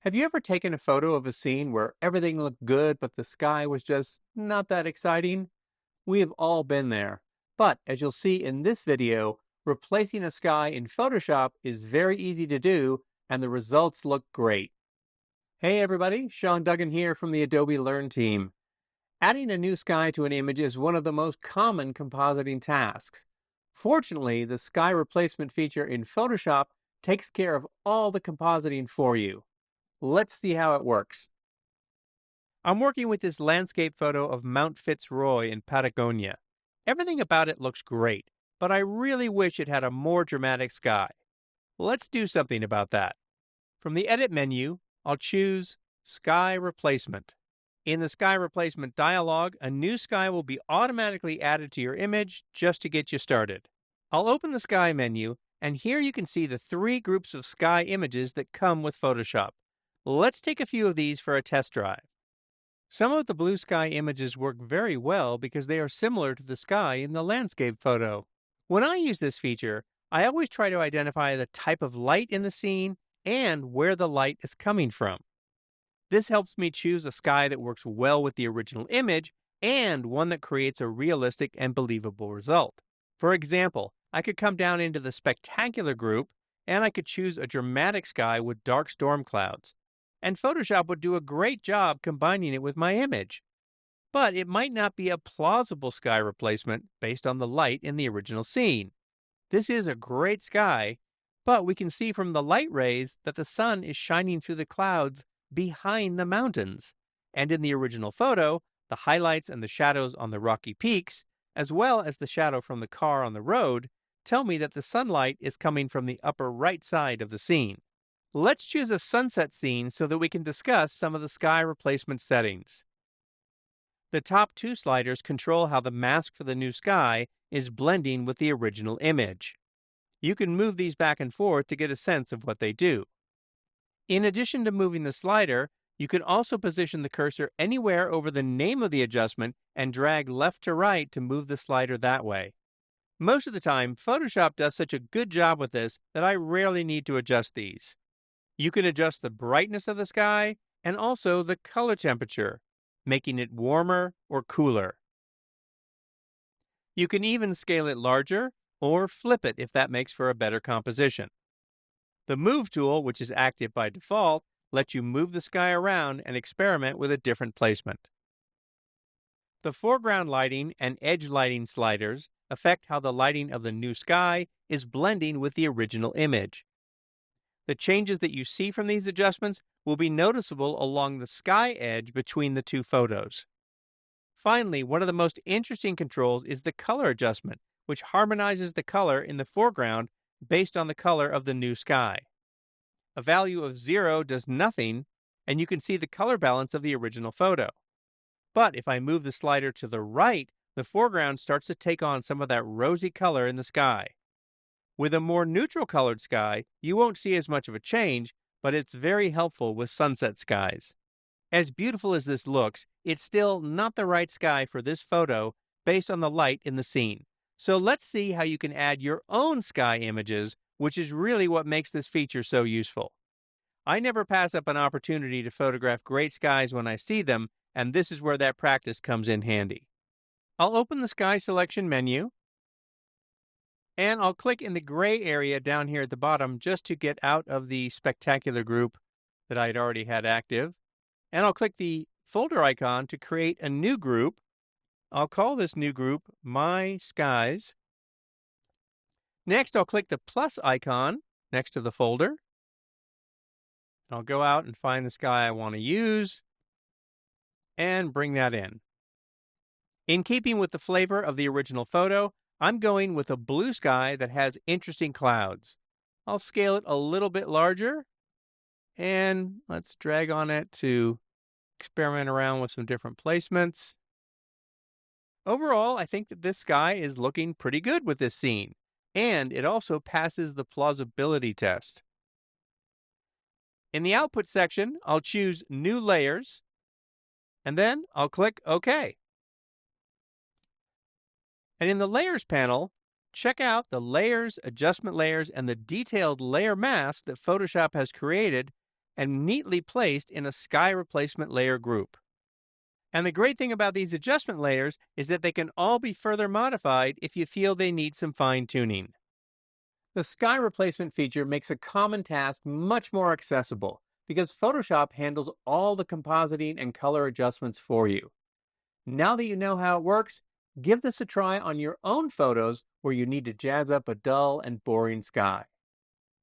Have you ever taken a photo of a scene where everything looked good, but the sky was just not that exciting? We have all been there. But as you'll see in this video, replacing a sky in Photoshop is very easy to do, and the results look great. Hey everybody, Sean Duggan here from the Adobe Learn team. Adding a new sky to an image is one of the most common compositing tasks. Fortunately, the sky replacement feature in Photoshop takes care of all the compositing for you. Let's see how it works. I'm working with this landscape photo of Mount Fitzroy in Patagonia. Everything about it looks great, but I really wish it had a more dramatic sky. Let's do something about that. From the Edit menu, I'll choose Sky Replacement. In the Sky Replacement dialog, a new sky will be automatically added to your image just to get you started. I'll open the Sky menu, and here you can see the three groups of sky images that come with Photoshop. Let's take a few of these for a test drive. Some of the blue sky images work very well because they are similar to the sky in the landscape photo. When I use this feature, I always try to identify the type of light in the scene and where the light is coming from. This helps me choose a sky that works well with the original image and one that creates a realistic and believable result. For example, I could come down into the spectacular group and I could choose a dramatic sky with dark storm clouds. And Photoshop would do a great job combining it with my image. But it might not be a plausible sky replacement based on the light in the original scene. This is a great sky, but we can see from the light rays that the sun is shining through the clouds behind the mountains. And in the original photo, the highlights and the shadows on the rocky peaks, as well as the shadow from the car on the road, tell me that the sunlight is coming from the upper right side of the scene. Let's choose a sunset scene so that we can discuss some of the sky replacement settings. The top two sliders control how the mask for the new sky is blending with the original image. You can move these back and forth to get a sense of what they do. In addition to moving the slider, you can also position the cursor anywhere over the name of the adjustment and drag left to right to move the slider that way. Most of the time, Photoshop does such a good job with this that I rarely need to adjust these. You can adjust the brightness of the sky and also the color temperature, making it warmer or cooler. You can even scale it larger or flip it if that makes for a better composition. The Move tool, which is active by default, lets you move the sky around and experiment with a different placement. The foreground lighting and edge lighting sliders affect how the lighting of the new sky is blending with the original image. The changes that you see from these adjustments will be noticeable along the sky edge between the two photos. Finally, one of the most interesting controls is the color adjustment, which harmonizes the color in the foreground based on the color of the new sky. A value of 0 does nothing, and you can see the color balance of the original photo. But if I move the slider to the right, the foreground starts to take on some of that rosy color in the sky. With a more neutral colored sky, you won't see as much of a change, but it's very helpful with sunset skies. As beautiful as this looks, it's still not the right sky for this photo based on the light in the scene. So let's see how you can add your own sky images, which is really what makes this feature so useful. I never pass up an opportunity to photograph great skies when I see them, and this is where that practice comes in handy. I'll open the Sky Selection menu, and I'll click in the gray area down here at the bottom just to get out of the spectacular group that I'd already had active. And I'll click the folder icon to create a new group. I'll call this new group My Skies. Next, I'll click the plus icon next to the folder. I'll go out and find the sky I want to use and bring that in. In keeping with the flavor of the original photo, I'm going with a blue sky that has interesting clouds. I'll scale it a little bit larger, and let's drag on it to experiment around with some different placements. Overall, I think that this sky is looking pretty good with this scene, and it also passes the plausibility test. In the Output section, I'll choose New Layers, and then I'll click OK. And in the Layers panel, check out the Layers, Adjustment Layers, and the detailed layer mask that Photoshop has created and neatly placed in a sky replacement layer group. And the great thing about these adjustment layers is that they can all be further modified if you feel they need some fine tuning. The sky replacement feature makes a common task much more accessible because Photoshop handles all the compositing and color adjustments for you. Now that you know how it works, give this a try on your own photos where you need to jazz up a dull and boring sky.